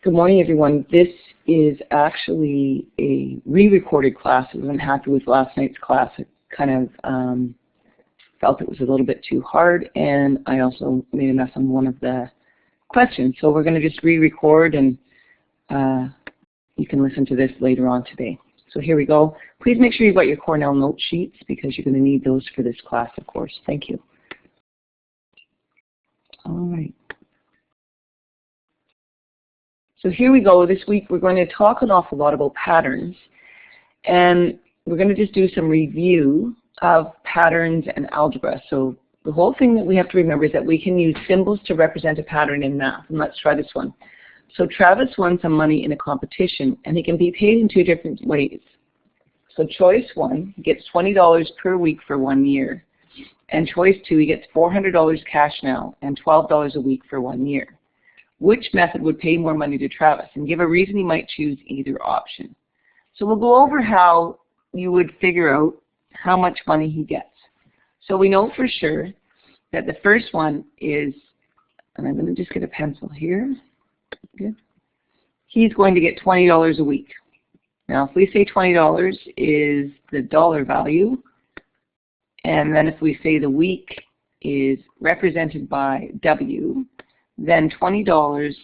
Good morning, everyone. This is actually a re-recorded class. I wasn't happy with last night's class. I kind of felt it was a little bit too hard, and I also made a mess on one of the questions. So we're going to just re-record, and you can listen to this later on today. So here we go. Please make sure you've got your Cornell note sheets because you're going to need those for this class, of course. Thank you. All right. So here we go. This week we're going to talk an awful lot about patterns, and we're going to just do some review of patterns and algebra. So the whole thing that we have to remember is that we can use symbols to represent a pattern in math, and let's try this one. So Travis won some money in a competition, and he can be paid in two different ways. So choice 1, he gets $20 per week for 1 year, and choice 2, he gets $400 cash now and $12 a week for 1 year. Which method would pay more money to Travis? And give a reason he might choose either option. So we'll go over how you would figure out how much money he gets. So we know for sure that the first one is, and I'm going to just get a pencil here. Good. He's going to get $20 a week. Now if we say $20 is the dollar value, and then if we say the week is represented by W, then $20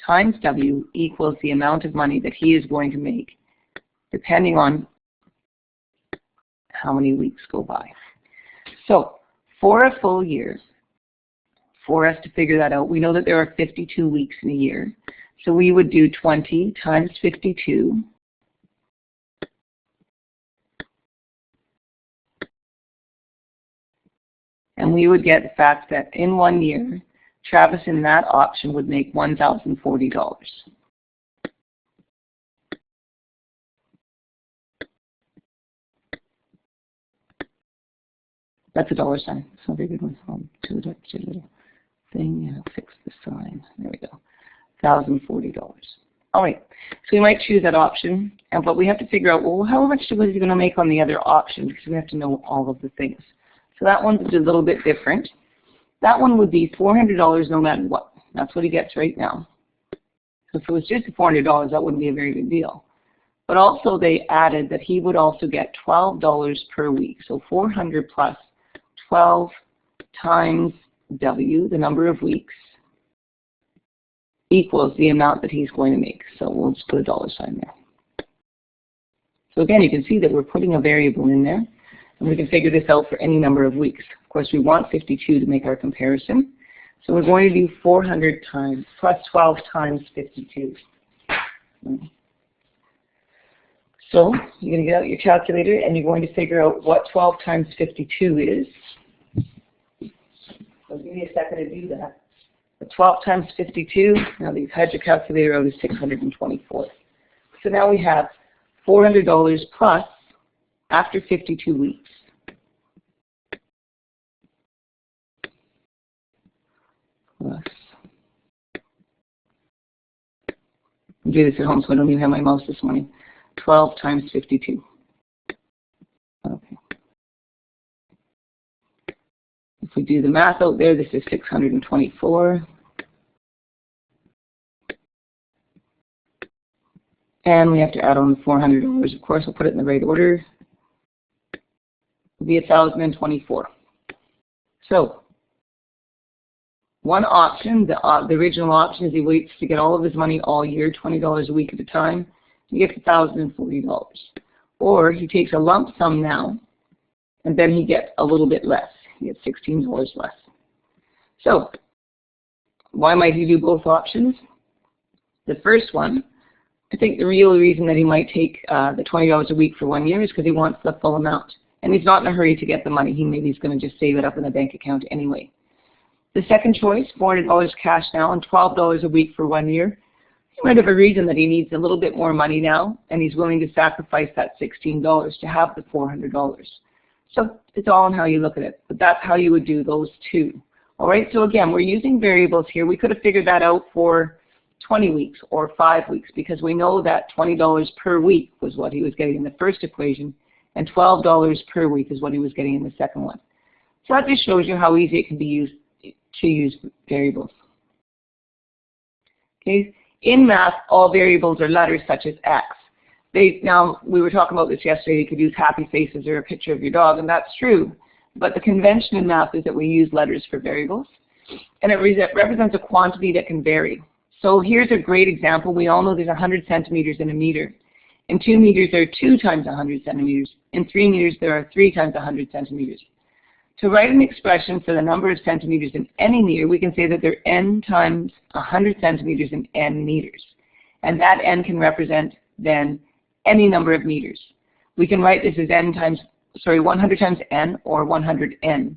times W equals the amount of money that he is going to make, depending on how many weeks go by. So for a full year, for us to figure that out, we know that there are 52 weeks in a year. So we would do 20 times 52. And we would get the fact that in 1 year, Travis in that option would make $1,040. That's a dollar sign. It's not a very good one. To the little thing, and I'll fix the sign. There we go. $1,040. All right. So we might choose that option, but we have to figure out, well, how much was he going to make on the other option? Because we have to know all of the things. So that one's a little bit different. That one would be $400 no matter what. That's what he gets right now. So if it was just $400, that wouldn't be a very good deal. But also they added that he would also get $12 per week. So 400 plus 12 times W, the number of weeks, equals the amount that he's going to make. So we'll just put a dollar sign there. So again, you can see that we're putting a variable in there, and we can figure this out for any number of weeks. Of course, we want 52 to make our comparison. So we're going to do 400 times plus 12 times 52. So you're going to get out your calculator, and you're going to figure out what 12 times 52 is. So give me a second to do that. The 12 times 52, now that you've had your calculator out, is 624. So now we have $400 plus after 52 weeks. Plus. I'll do this at home, so I don't even have my mouse this morning. 12 times 52. Okay. If we do the math out there, this is 624. And we have to add on the $400. Of course, we'll put it in the right order. It'll be 1,024. So one option, the original option, is he waits to get all of his money all year, $20 a week at a time. He gets $1,040. Or he takes a lump sum now, and then he gets a little bit less. He gets $16 less. So why might he do both options? The first one, I think the real reason that he might take the $20 a week for 1 year is because he wants the full amount. And he's not in a hurry to get the money. Maybe he's going to just save it up in a bank account anyway. The second choice, $400 cash now and $12 a week for 1 year. He might have a reason that he needs a little bit more money now, and he's willing to sacrifice that $16 to have the $400. So it's all on how you look at it, but that's how you would do those two. All right, so again, we're using variables here. We could have figured that out for 20 weeks or 5 weeks because we know that $20 per week was what he was getting in the first equation, and $12 per week is what he was getting in the second one. So that just shows you how easy it can be used to use variables. Okay, In math, all variables are letters such as X. Now, we were talking about this yesterday, you could use happy faces or a picture of your dog, and that's true. But the convention in math is that we use letters for variables, and it represents a quantity that can vary. So here's a great example. We all know there's 100 centimeters in a meter. In 2 meters, there are 2 times 100 centimeters. In 3 meters, there are 3 times 100 centimeters. To write an expression for the number of centimeters in any meter, we can say that there are n times 100 centimeters in n meters. And that n can represent then any number of meters. We can write this as 100 times n or 100n.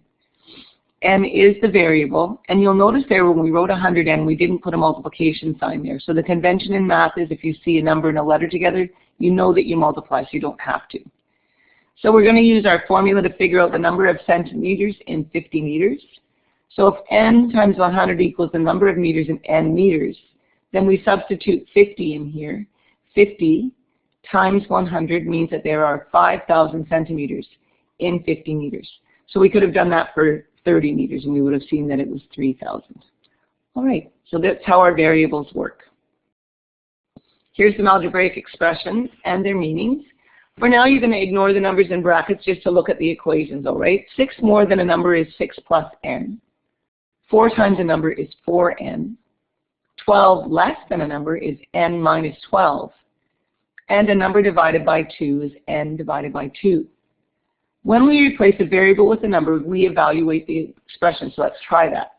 N is the variable, and you'll notice there when we wrote 100n, we didn't put a multiplication sign there. So the convention in math is if you see a number and a letter together, you know that you multiply, so you don't have to. So we're going to use our formula to figure out the number of centimeters in 50 meters. So if n times 100 equals the number of meters in n meters, then we substitute 50 in here. 50 times 100 means that there are 5,000 centimeters in 50 meters. So we could have done that for 30 meters, and we would have seen that it was 3,000. All right, so that's how our variables work. Here's some algebraic expressions and their meanings. For now, you're going to ignore the numbers in brackets just to look at the equations, all right? 6 more than a number is 6 plus n. 4 times a number is 4n. 12 less than a number is n minus 12. And a number divided by 2 is n divided by 2. When we replace a variable with a number, we evaluate the expression. So let's try that.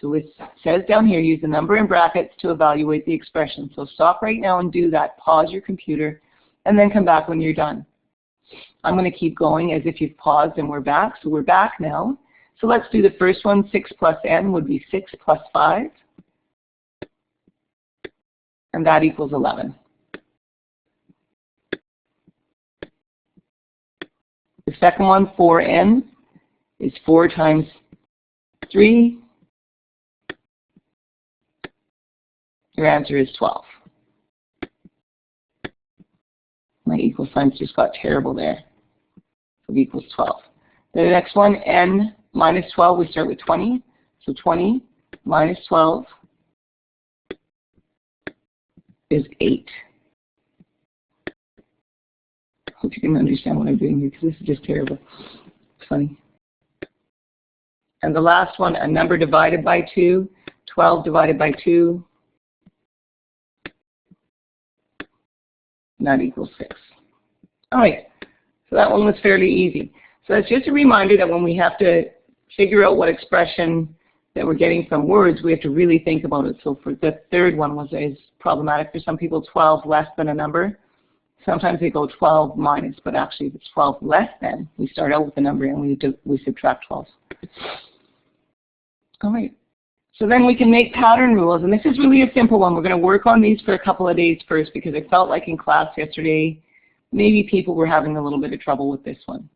So it says down here, use the number in brackets to evaluate the expression. So stop right now and do that. Pause your computer, and then come back when you're done. I'm going to keep going as if you've paused and we're back. So we're back now. So let's do the first one. 6 plus n would be 6 plus 5. And that equals 11. The second one, 4n, is 4 times 3. Your answer is 12. My equal signs just got terrible there. So it equals 12. The next one, n minus 12, we start with 20. So 20 minus 12 is 8. Hope you can understand what I'm doing here, because this is just terrible. It's funny. And the last one, a number divided by 2. 12 divided by 2. That equals 6. All right, so that one was fairly easy. So that's just a reminder that when we have to figure out what expression that we're getting from words, we have to really think about it. So for the third one is problematic for some people, 12 less than a number. Sometimes they go 12 minus, but actually if it's 12 less than, we start out with a number and we subtract 12. All right. So then we can make pattern rules, and this is really a simple one. We're going to work on these for a couple of days first, because I felt like in class yesterday, maybe people were having a little bit of trouble with this one.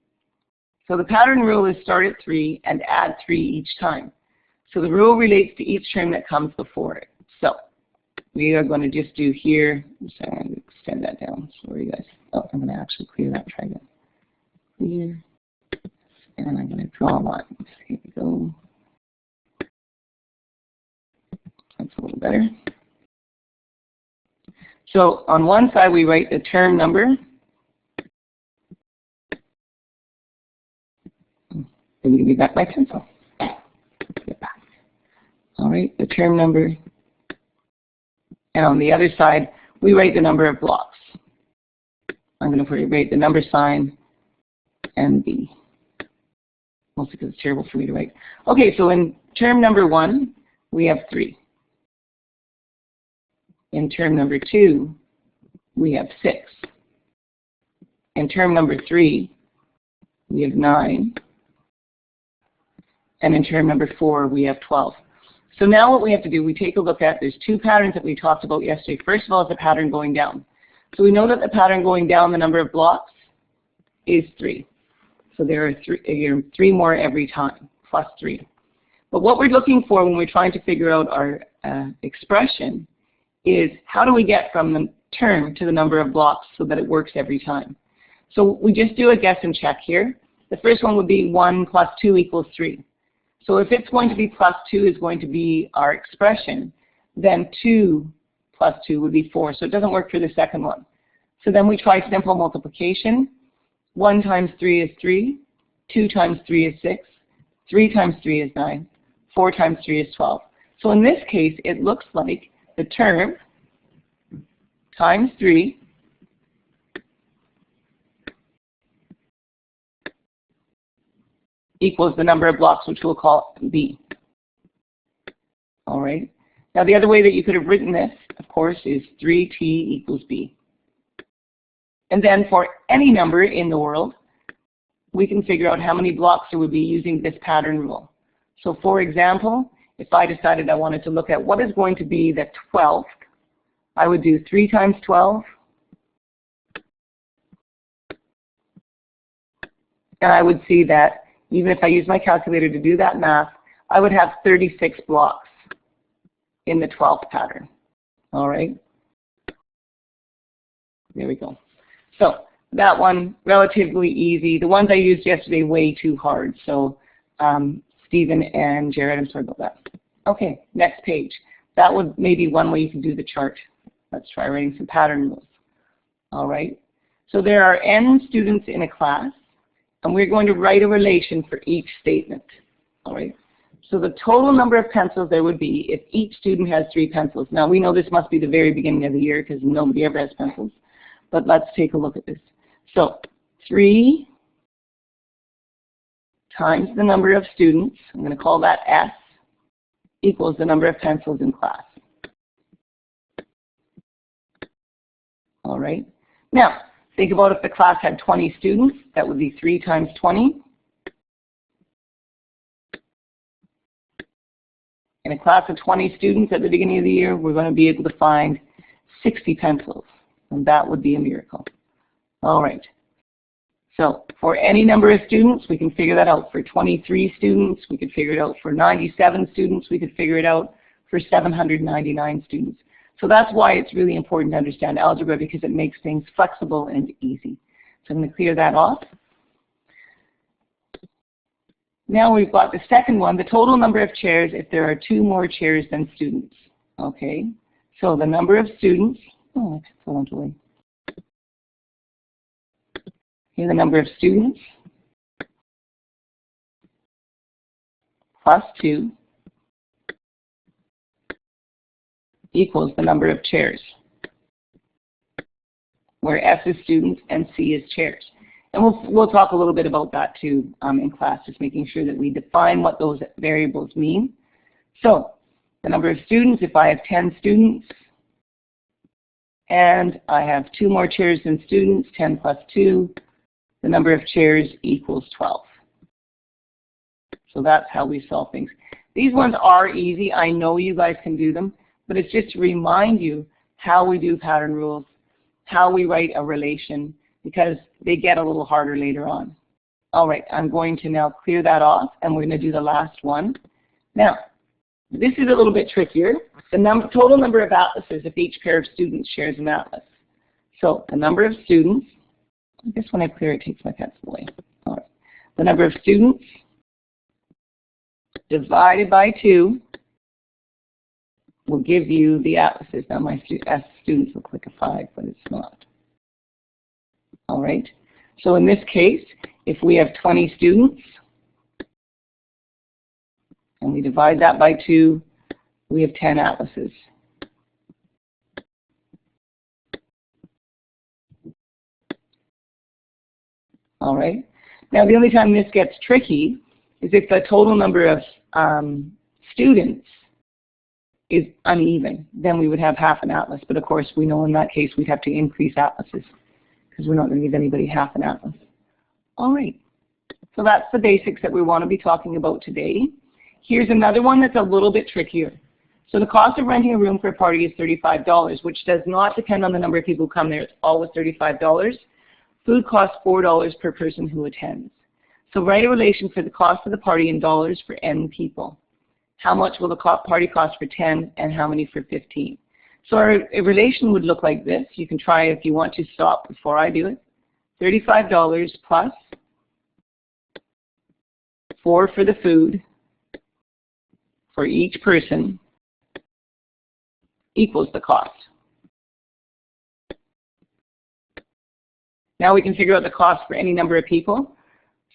So the pattern rule is start at 3 and add 3 each time. So the rule relates to each term that comes before it. So we are going to just do here, so I'm going to extend that down. Sorry guys. Oh, I'm going to actually clear that. Try again. Clear. And I'm going to draw lines. Here we go. That's a little better. So on one side, we write the term number. Let me give me back my pencil. Get back. All right, the term number. And on the other side, we write the number of blocks. I'm going to write the number sign and B. Mostly because it's terrible for me to write. Okay, so in term number 1, we have 3. In term number 2, we have 6. In term number 3, we have 9. And in term number 4, we have 12. So now what we have to do, we take a look at, there's 2 patterns that we talked about yesterday. First of all, it's a pattern going down. So we know that the pattern going down, the number of blocks, is 3. So there are 3 more every time, plus 3. But what we're looking for when we're trying to figure out our expression is how do we get from the term to the number of blocks so that it works every time. So we just do a guess and check here. The first one would be 1 plus 2 equals 3. So if it's going to be plus 2 is going to be our expression, then 2 plus 2 would be 4, so it doesn't work for the second one. So then we try simple multiplication. 1 times 3 is 3, 2 times 3 is 6, 3 times 3 is 9, 4 times 3 is 12. So in this case, it looks like the term times 3 equals the number of blocks, which we'll call B. All right. Now the other way that you could have written this, of course, is 3t equals B. And then for any number in the world, we can figure out how many blocks there would be using this pattern rule. So for example, if I decided I wanted to look at what is going to be the 12th, I would do 3 times 12, and I would see that even if I use my calculator to do that math, I would have 36 blocks in the 12th pattern. All right? There we go. So that one, relatively easy. The ones I used yesterday, way too hard. So Stephen and Jared, I'm sorry about that. Okay, next page. That would maybe one way you can do the chart. Let's try writing some pattern rules. All right. So there are n students in a class, and we're going to write a relation for each statement. All right. So the total number of pencils there would be if each student has 3 pencils. Now we know this must be the very beginning of the year because nobody ever has pencils. But let's take a look at this. So 3 times the number of students, I'm going to call that S, equals the number of pencils in class. All right. Now, think about if the class had 20 students, that would be 3 times 20. In a class of 20 students at the beginning of the year, we're going to be able to find 60 pencils, and that would be a miracle. All right. So for any number of students, we can figure that out. For 23 students, we could figure it out. For 97 students, we could figure it out. For 799 students. So that's why it's really important to understand algebra, because it makes things flexible and easy. So I'm going to clear that off. Now we've got the second one, the total number of chairs if there are 2 more chairs than students. Okay, so the number of students, oh, I took the one away. Okay, the number of students plus 2 equals the number of chairs, where S is students and C is chairs. And we'll talk a little bit about that too in class, just making sure that we define what those variables mean. So the number of students, if I have 10 students and I have 2 more chairs than students, 10 plus 2, the number of chairs equals 12. So that's how we solve things. These ones are easy. I know you guys can do them, but it's just to remind you how we do pattern rules, how we write a relation, because they get a little harder later on. All right, I'm going to now clear that off, and we're going to do the last one. Now, this is a little bit trickier. The total number of atlases if each pair of students shares an atlas. So the number of students, I guess when I clear it takes my pencil away. All right. The number of students divided by 2 will give you the atlases. Now my students look like a 5, but it's not. All right. So in this case, if we have 20 students and we divide that by 2, we have 10 atlases. All right. Now the only time this gets tricky is if the total number of students is uneven. Then we would have half an atlas. But of course, we know in that case we'd have to increase atlases because we're not going to give anybody half an atlas. All right. So that's the basics that we want to be talking about today. Here's another one that's a little bit trickier. So the cost of renting a room for a party is $35, which does not depend on the number of people who come there. It's always $35. Food costs $4 per person who attends. So write a relation for the cost of the party in dollars for n people. How much will the party cost for 10 and how many for 15? So our relation would look like this. You can try if you want to stop before I do it. $35 plus 4 for the food for each person equals the cost. Now we can figure out the cost for any number of people.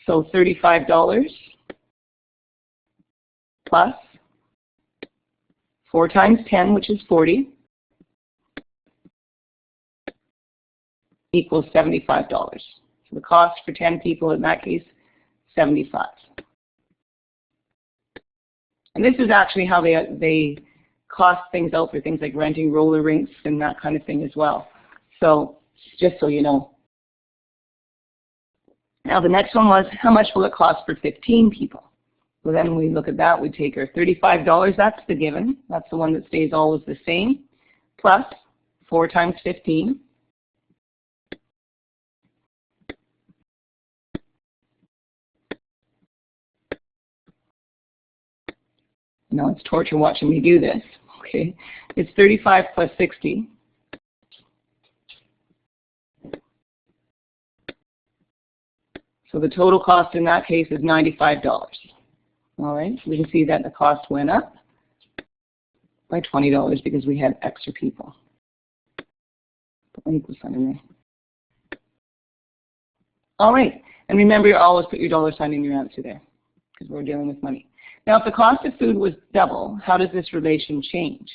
So $35 plus 4 times 10, which is 40, equals $75. So the cost for 10 people in that case, $75. And this is actually how they cost things out for things like renting roller rinks and that kind of thing as well. So just so you know. Now the next one was, how much will it cost for 15 people? So then we look at that, we take our $35, that's the given, that's the one that stays always the same, plus 4 times 15. Now it's torture watching me do this. Okay, it's 35 plus 60. So the total cost in that case is $95. All right, we can see that the cost went up by $20 because we had extra people. Put my equal sign in there. All right, and remember, you always put your dollar sign in your answer there because we're dealing with money. Now, if the cost of food was double, how does this relation change?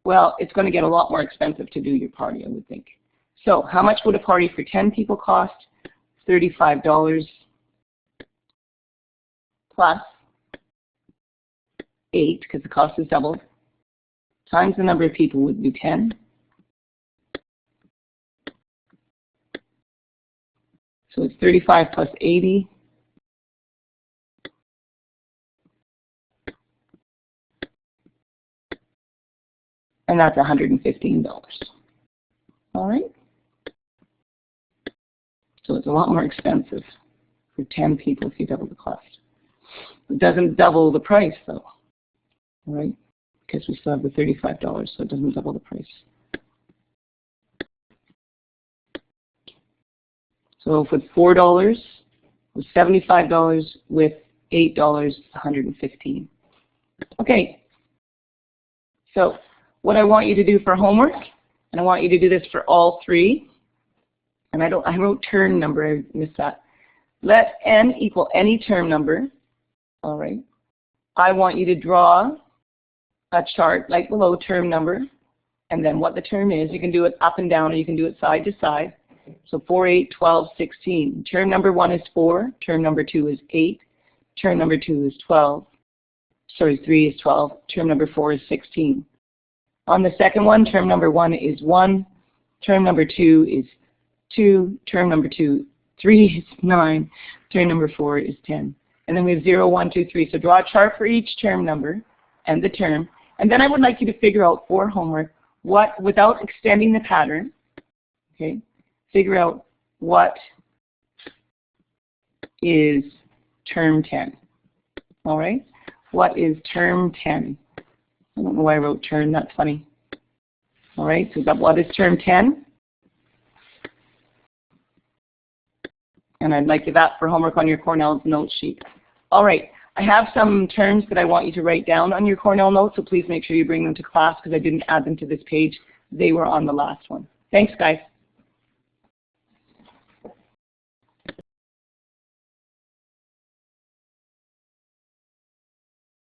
Well, it's going to get a lot more expensive to do your party, I would think. So how much would a party for 10 people cost? $35 plus 8, because the cost is doubled, times the number of people would be 10. So it's 35 plus 80. And that's $115. All right? So it's a lot more expensive for 10 people if you double the cost. It doesn't double the price, though. All right? Because we still have the $35, so it doesn't double the price. So with $4, with $75, with $8, $115. Okay. So what I want you to do for homework, and I want you to do this for all 3, and I wrote term number, I missed that. Let n equal any term number. All right. I want you to draw a chart like below term number, and then what the term is. You can do it up and down, or you can do it side to side. So 4, 8, 12, 16. Term number 1 is 4. Term number 2 is 8. Term number 2 is 12. Sorry, 3 is 12. Term number 4 is 16. On the second one, term number 1 is 1. Term number 2 is 2. Term number 3 is 9. Term number 4 is 10. And then we have 0, 1, 2, 3. So draw a chart for each term number and the term. And then I would like you to figure out for homework what, without extending the pattern, okay, figure out what is term 10. All right? What is term 10? I don't know why I wrote term, that's funny. All right, so what is term 10? And I'd like that for homework on your Cornell note sheet. All right, I have some terms that I want you to write down on your Cornell notes, so please make sure you bring them to class because I didn't add them to this page. They were on the last one. Thanks, guys.